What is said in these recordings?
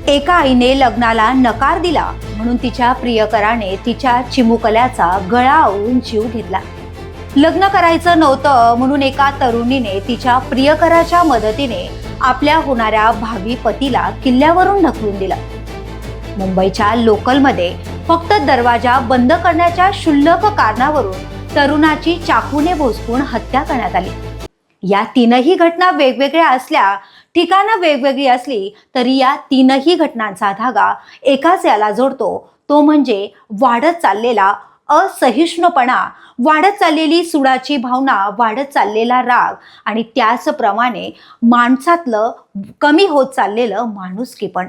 एका आईने लग्नाला नकार दिला म्हणून तिच्या प्रियकराने तिच्या चिमुकल्याचा गळा आवळून जीव घेतला. लग्न करायचं नव्हतं म्हणून एका तरुणीने तिच्या प्रियकराच्या मदतीने आपल्या होणाऱ्या भावी पतीला किल्ल्यावरून ढकलून दिलं. मुंबईच्या लोकलमध्ये फक्त दरवाजा बंद करण्याच्या क्षुल्लक कारणावरून तरुणाची चाकूने भोसकून हत्या करण्यात आली. या तीनही घटना वेगवेगळ्या असल्या, ठिकाणं वेगवेगळी असली तरी या तीनही घटनांचा धागा एकाच याला जोडतो, तो म्हणजे वाढत चाललेला असहिष्णुपणा, वाढत चाललेली सुडाची भावना, वाढत चाललेला राग आणि त्याचप्रमाणे माणसातलं कमी होत चाललेलं माणुसकीपण.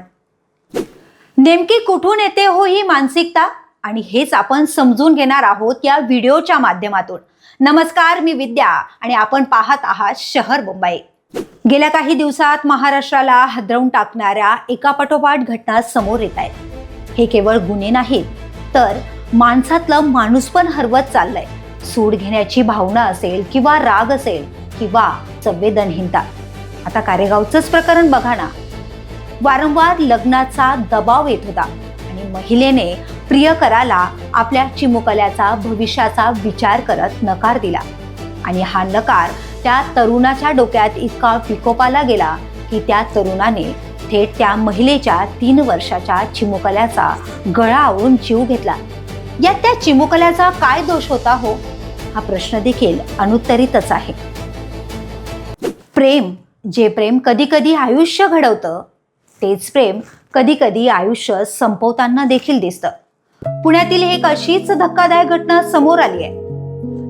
नेमकी कुठून येते हो ही मानसिकता, आणि हेच आपण समजून घेणार आहोत या व्हिडिओच्या माध्यमातून. नमस्कार, मी विद्या आणि आपण पाहत आहात शहर मुंबई. गेल्या काही दिवसात महाराष्ट्राला हादरवून टाकणाऱ्या एकापाठोपाठ घटना समोर येत आहेत. हे केवळ गुन्हे नाहीत, तर माणसातलं माणूसपण हरवत चाललंय. सूड घेण्याची भावना असेल किंवा राग असेल किंवा संवेदनहीनता. आता कारेगावचंच प्रकरण बघा ना. वारंवार लग्नाचा दबाव येत होता आणि महिलेने प्रियकराला आपल्या चिमुकल्याचा भविष्याचा विचार करत नकार दिला. आणि हा नकार त्या तरुणाच्या डोक्यात इतका विकोपाला गेला की त्या तरुणाने थेट त्या महिलेच्या 3 वर्षाच्या चिमुकल्याचा गळा आवळून जीव घेतला. यात त्या चिमुकल्याचा काय दोष होता हो, हा प्रश्न देखील अनुत्तरितच आहे. प्रेम, जे प्रेम कधी कधी आयुष्य घडवतं, तेच प्रेम कधी कधी आयुष्य संपवताना देखील दिसतं. पुण्यातील एक अशीच धक्कादायक घटना समोर आली आहे.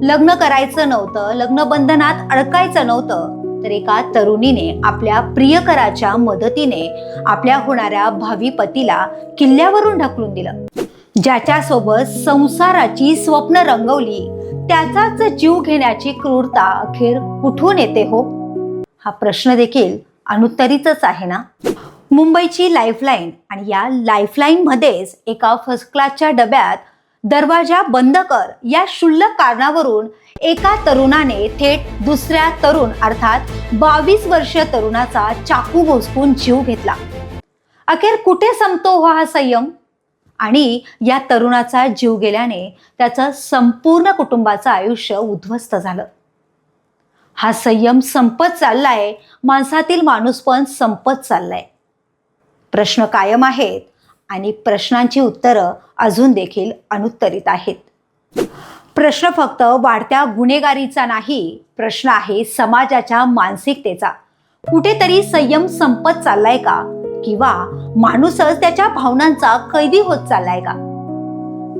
लग्न करायचं नव्हतं, लग्न बंधनात अडकायचं नव्हतं, तर एका तरुणीने आपल्या प्रियकराच्या मदतीने आपल्या होणाऱ्या भावी पतीला किल्ल्यावरून ढकलून दिलं. ज्याच्यासोबत संसाराची स्वप्न रंगवली, त्याचाच जीव घेण्याची क्रूरता अखेर कुठून येते हो, हा प्रश्न देखील अनुत्तरितच आहे ना. मुंबईची लाईफलाईन, आणि या लाईफलाईन मध्येच एका फर्स्ट क्लासच्या डब्यात दरवाजा बंद कर या क्षुल्लक कारणावरून एका तरुणाने थेट दुसऱ्या तरुण अर्थात 22 वर्षीय तरुणाचा चाकू भोसकून जीव घेतला. अखेर कुठे संपतो हा संयम? आणि या तरुणाचा जीव गेल्याने त्याचं संपूर्ण कुटुंबाचं आयुष्य उद्ध्वस्त झालं. हा संयम संपत चाललाय, माणसातील माणूसपण संपत चाललाय. प्रश्न कायम आहेत आणि प्रश्नांची उत्तरं अजून देखील अनुत्तरित आहेत. प्रश्न फक्त वाढत्या गुन्हेगारीचा नाही, प्रश्न आहे समाजाच्या मानसिकतेचा. कुठेतरी संयम संपत चाललाय का, किंवा माणूसच त्याच्या भावनांचा कैदी होत चाललाय का?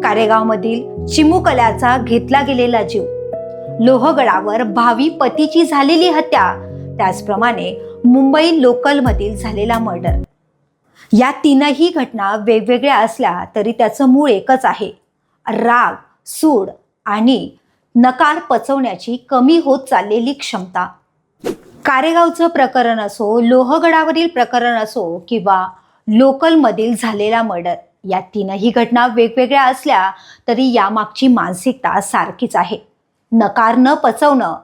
कारेगावमधील चिमुकल्याचा घेतला गेलेला जीव, लोहगडावर भावी पतीची झालेली हत्या, त्याचप्रमाणे मुंबई लोकलमधील झालेला मर्डर, या तीनही घटना वेगवेगळ्या असल्या तरी त्याचं मूळ एकच आहे: राग, सूड आणि नकार पचवण्याची कमी होत चाललेली क्षमता. कारेगावचं प्रकरण असो, लोहगडावरील प्रकरण असो किंवा लोकलमधील झालेला मर्डर, या तीनही घटना वेगवेगळ्या असल्या तरी यामागची मानसिकता सारखीच आहे: नकार न पचवणं,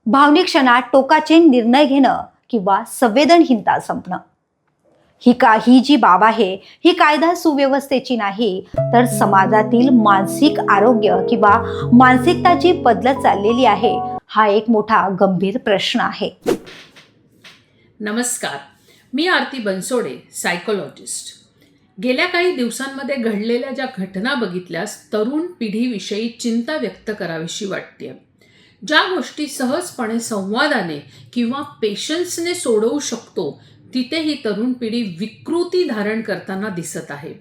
भावनिक क्षणात टोकाचे निर्णय घेणं किंवा संवेदनहीनता संपणं. ही जी बाब आहे, ही कायदा सुव्यवस्थेची नाही, तर समाजातील मानसिक आरोग्य किंवा मानसिकता जी बदलत चाललेली आहे, हा एक मोठा गंभीर प्रश्न आहे. नमस्कार, मी आरती बनसोडे, सायकोलॉजिस्ट. गेल्या काही दिवसांमध्ये घडलेल्या ज्या घटना बघितल्यास तरुण पिढीविषयी चिंता व्यक्त करावीशी वाटते. ज्या गोष्टी सहजपणे संवादाने किंवा पेशन्सने सोडवू शकतो, तिथे ही तरुण पिढी विकृती धारण करताना दिसत आहे.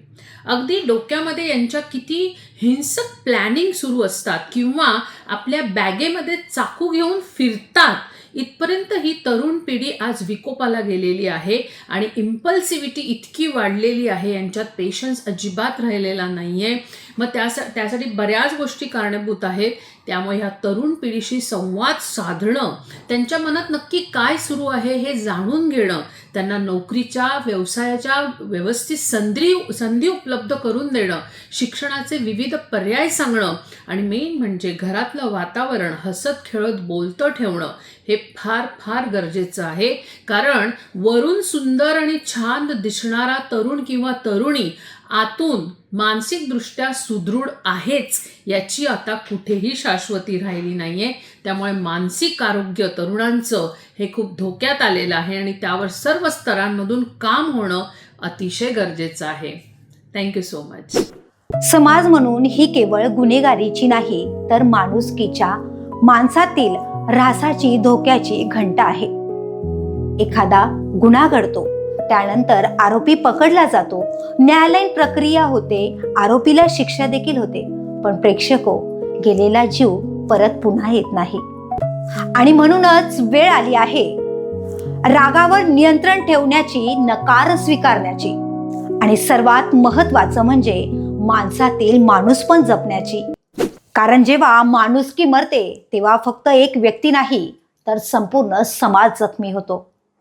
अगदी डोक्यामध्ये यांच्या किती हिंसक प्लॅनिंग सुरू असतात किंवा आपल्या बॅगेमध्ये चाकू घेऊन फिरतात, इथपर्यंत ही तरुण पिढी आज विकोपाला गेलेली आहे. आणि इम्पल्सिव्हिटी इतकी वाढलेली आहे, यांच्यात पेशन्स अजिबात राहिलेला नाही आहे. मग त्यासाठी बऱ्याच गोष्टी कारणीभूत आहेत. त्यामुळे ह्या तरुण पिढीशी संवाद साधणं, त्यांच्या मनात नक्की काय सुरू आहे हे जाणून घेणं, त्यांना नोकरीच्या व्यवसायाच्या व्यवस्थित संधी उपलब्ध करून देणं, शिक्षणाचे विविध पर्याय सांगणं आणि मेन म्हणजे घरातलं वातावरण हसत खेळत बोलतं ठेवणं हे फार फार गरजेचं आहे. कारण वरून सुंदर आणि छान दिसणारा तरुण किंवा तरुणी आतून मानसिकदृष्ट्या सुदृढ आहेच याची आता कुठेही शाश्वती राहिली नाहीये. त्यामुळे मानसिक आरोग्य तरुणांचं हे खूप धोक्यात आलेलं आहे आणि त्यावर सर्व स्तरांमधून काम होणं अतिशय गरजेचं आहे. Thank you so much. समाज म्हणून ही केवळ गुन्हेगारीची नाही तर माणुसकीच्या, माणसातील ऱ्हासाची, धोक्याची घंटा आहे. एखादा गुन्हा घडतो, त्यानंतर आरोपी पकडला जातो, न्यायालयीन प्रक्रिया होते, आरोपीला शिक्षा देखील होते, पण प्रेक्षको, गेलेला जीव परत पुन्हा येत नाही. आणि म्हणूनच वेळ आली आहे रागावर नियंत्रण ठेवण्याची, नकार स्वीकारण्याची आणि सर्वात महत्त्वाचं म्हणजे माणसातील माणूसपण जपण्याची. कारण जेव्हा माणुसकी मरते तेव्हा फक्त एक व्यक्ती नाही तर संपूर्ण समाज जखमी होतो.